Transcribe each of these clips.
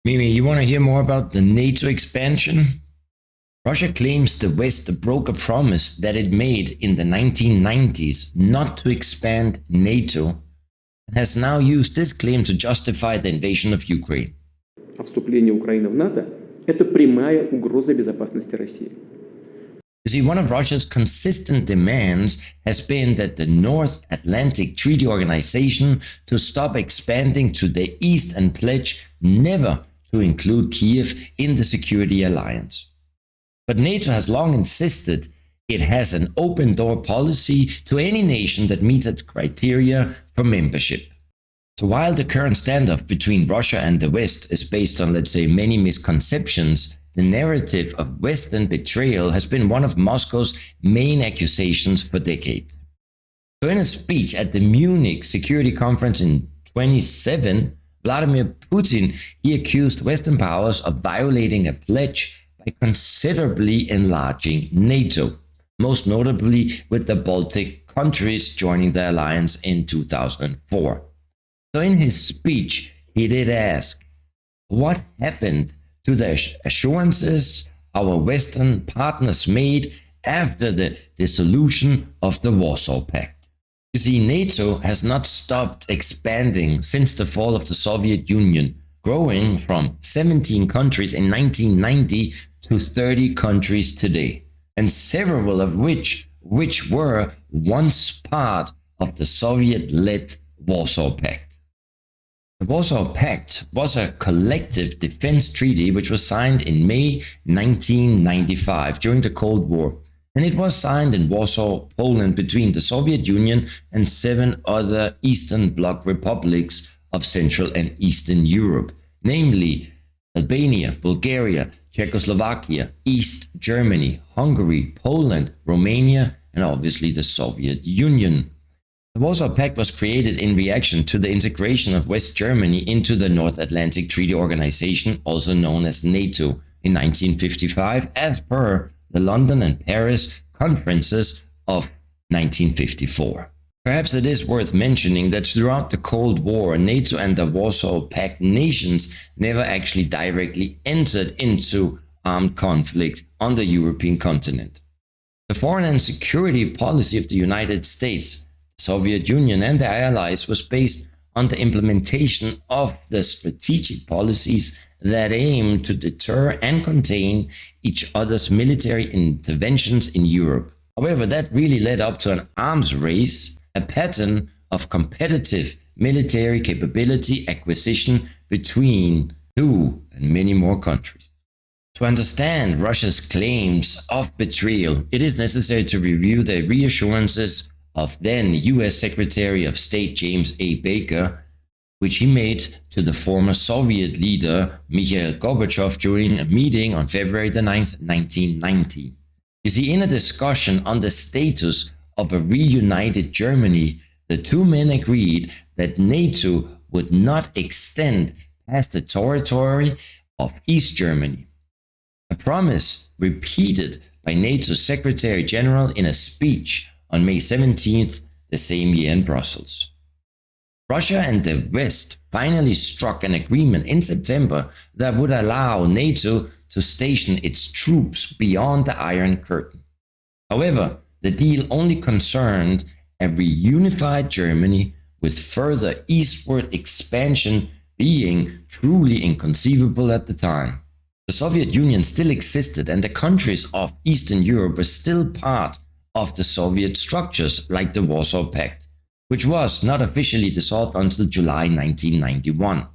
Mimi, you want to hear more about the NATO expansion? Russia claims the West broke a promise that it made in the 1990s not to expand NATO and has now used this claim to justify the invasion of Ukraine. Вступление Украины в НАТО – это прямая угроза безопасности России. You see, one of Russia's consistent demands has been that the North Atlantic Treaty Organization to stop expanding to the east and pledge never to include Kiev in the security alliance. But NATO has long insisted it has an open door policy to any nation that meets its criteria for membership. So while the current standoff between Russia and the West is based on, let's say, many misconceptions, the narrative of Western betrayal has been one of Moscow's main accusations for decades. So in a speech at the Munich Security Conference in 2017, Vladimir Putin, he accused Western powers of violating a pledge by considerably enlarging NATO, most notably with the Baltic countries joining the alliance in 2004. So in his speech, he did ask, what happened to the assurances our Western partners made after the dissolution of the Warsaw Pact? You see, NATO has not stopped expanding since the fall of the Soviet Union, growing from 17 countries in 1990 to 30 countries today, and several of which were once part of the Soviet-led Warsaw Pact. The Warsaw Pact was a collective defense treaty which was signed in May 1995 during the Cold War, and it was signed in Warsaw, Poland, between the Soviet Union and 7 other Eastern Bloc republics of Central and Eastern Europe, namely Albania, Bulgaria, Czechoslovakia, East Germany, Hungary, Poland, Romania, and obviously the Soviet Union. The Warsaw Pact was created in reaction to the integration of West Germany into the North Atlantic Treaty Organization, also known as NATO, in 1955, as per the London and Paris conferences of 1954. Perhaps it is worth mentioning that throughout the Cold War, NATO and the Warsaw Pact nations never actually directly entered into armed conflict on the European continent. The foreign and security policy of the United States, the Soviet Union, and their allies was based on the implementation of the strategic policies that aim to deter and contain each other's military interventions in Europe. However, that really led up to an arms race, a pattern of competitive military capability acquisition between 2 and many more countries. To understand Russia's claims of betrayal, it is necessary to review the reassurances of then US Secretary of State James A. Baker, which he made to the former Soviet leader Mikhail Gorbachev during a meeting on February the 9th, 1990. You see, in a discussion on the status of a reunited Germany, the two men agreed that NATO would not extend past the territory of East Germany, a promise repeated by NATO's Secretary General in a speech on May 17th the same year in Brussels. Russia and the West finally struck an agreement in September that would allow NATO to station its troops beyond the Iron Curtain. However, the deal only concerned a reunified Germany, with further eastward expansion being truly inconceivable at the time. The Soviet Union still existed, and the countries of Eastern Europe were still part of the Soviet structures, like the Warsaw Pact, which was not officially dissolved until July 1991.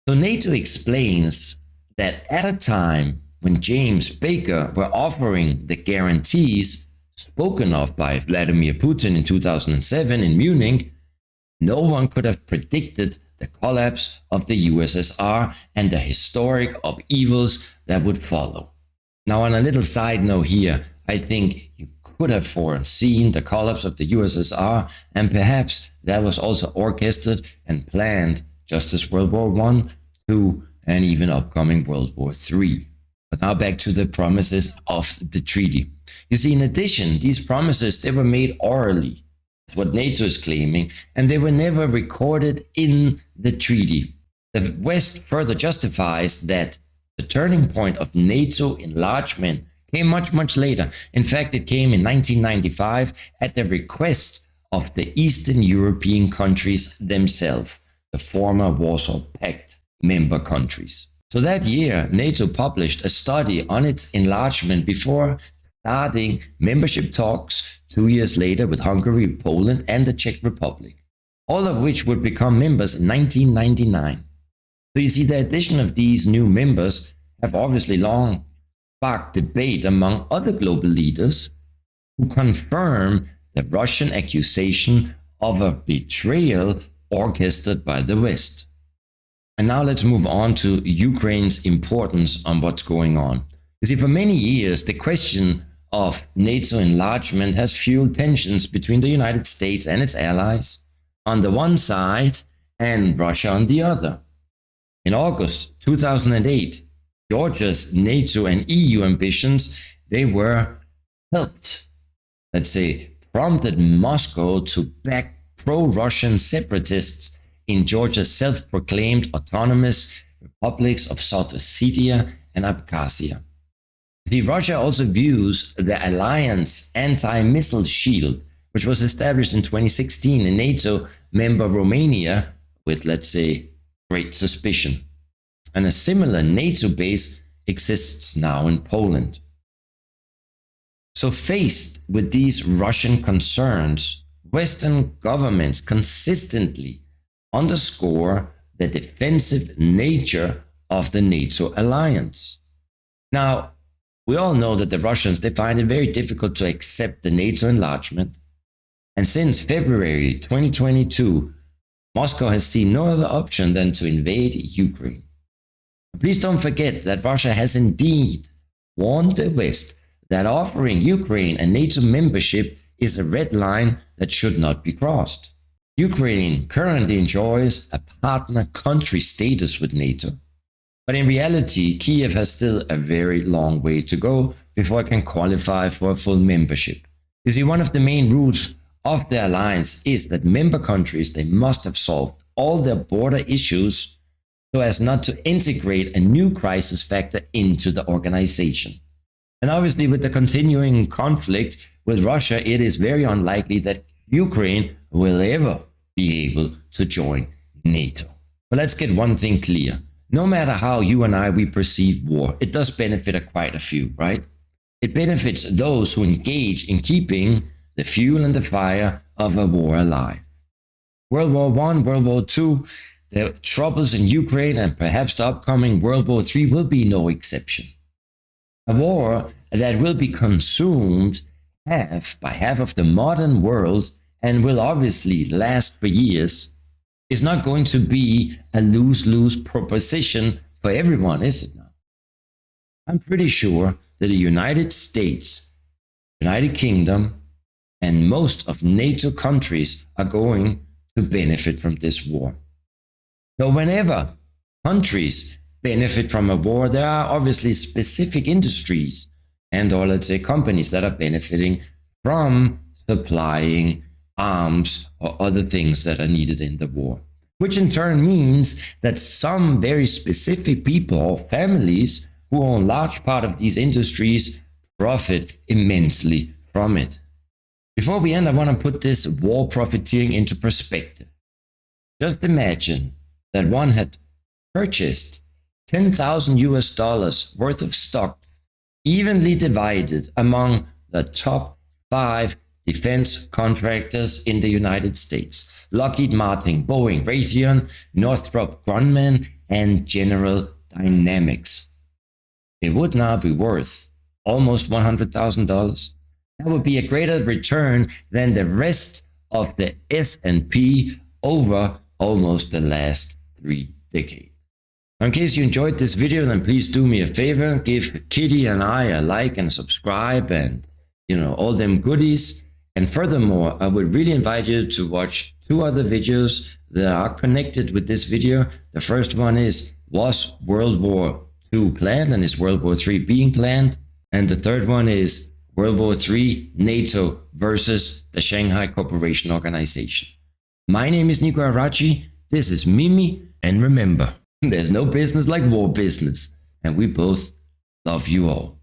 So NATO explains that at a time when James Baker were offering the guarantees spoken of by Vladimir Putin in 2007 in Munich, no one could have predicted the collapse of the USSR and the historic upheavals that would follow. Now, on a little side note here, I think you could have foreseen the collapse of the USSR, and perhaps that was also orchestrated and planned just as World War I, II, and even upcoming World War III. But now back to the promises of the treaty. You see, in addition, these promises, they were made orally. That's what NATO is claiming, and they were never recorded in the treaty. The West further justifies that the turning point of NATO enlargement came much, much later. In fact, it came in 1995 at the request of the Eastern European countries themselves, the former Warsaw Pact member countries. So that year, NATO published a study on its enlargement before starting membership talks 2 years later with Hungary, Poland, and the Czech Republic, all of which would become members in 1999. So you see, the addition of these new members have obviously long sparked debate among other global leaders who confirm the Russian accusation of a betrayal orchestrated by the West. And now let's move on to Ukraine's importance on what's going on. You see, for many years, the question of NATO enlargement has fueled tensions between the United States and its allies on the one side and Russia on the other. In August 2008, Georgia's NATO and EU ambitions, they were helped, let's say, prompted Moscow to back pro-Russian separatists in Georgia's self-proclaimed autonomous republics of South Ossetia and Abkhazia. See, Russia also views the alliance anti-missile shield, which was established in 2016 in NATO member Romania, with, let's say, great suspicion. And a similar NATO base exists now in Poland. So faced with these Russian concerns, Western governments consistently underscore the defensive nature of the NATO alliance. Now, we all know that the Russians, they find it very difficult to accept the NATO enlargement. And since February 2022, Moscow has seen no other option than to invade Ukraine. Please don't forget that Russia has indeed warned the West that offering Ukraine a NATO membership is a red line that should not be crossed. Ukraine currently enjoys a partner country status with NATO. But in reality, Kiev has still a very long way to go before it can qualify for a full membership. You see, one of the main rules of the alliance is that member countries, they must have solved all their border issues so as not to integrate a new crisis factor into the organization. And obviously, with the continuing conflict with Russia, it is very unlikely that Ukraine will ever be able to join NATO. But let's get one thing clear. No matter how you and I, we perceive war, it does benefit quite a few, right? It benefits those who engage in keeping the fuel and the fire of a war alive. World War I, World War II, the troubles in Ukraine, and perhaps the upcoming World War III will be no exception. A war that will be consumed by half of the modern world and will obviously last for years is not going to be a lose-lose proposition for everyone, is it now? I'm pretty sure that the United States, United Kingdom, and most of NATO countries are going to benefit from this war. So whenever countries benefit from a war, there are obviously specific industries and or let's say companies that are benefiting from supplying arms or other things that are needed in the war, which in turn means that some very specific people or families who own large part of these industries profit immensely from it. Before we end, I want to put this war profiteering into perspective. Just imagine that one had purchased $10,000 worth of stock, evenly divided among the top 5 defense contractors in the United States: Lockheed Martin, Boeing, Raytheon, Northrop Grumman, and General Dynamics. It would now be worth almost $100,000. That would be a greater return than the rest of the S&P over almost the last 3 decades. In case you enjoyed this video, then please do me a favor, give Kitty and I a like and subscribe and, all them goodies. And furthermore, I would really invite you to watch 2 other videos that are connected with this video. The first one is, was World War II planned and is World War III being planned? And the third one is World War III, NATO versus the Shanghai Cooperation Organization. My name is Nico Arachi, this is Mimi, and remember, There's no business like war business. And we both love you all.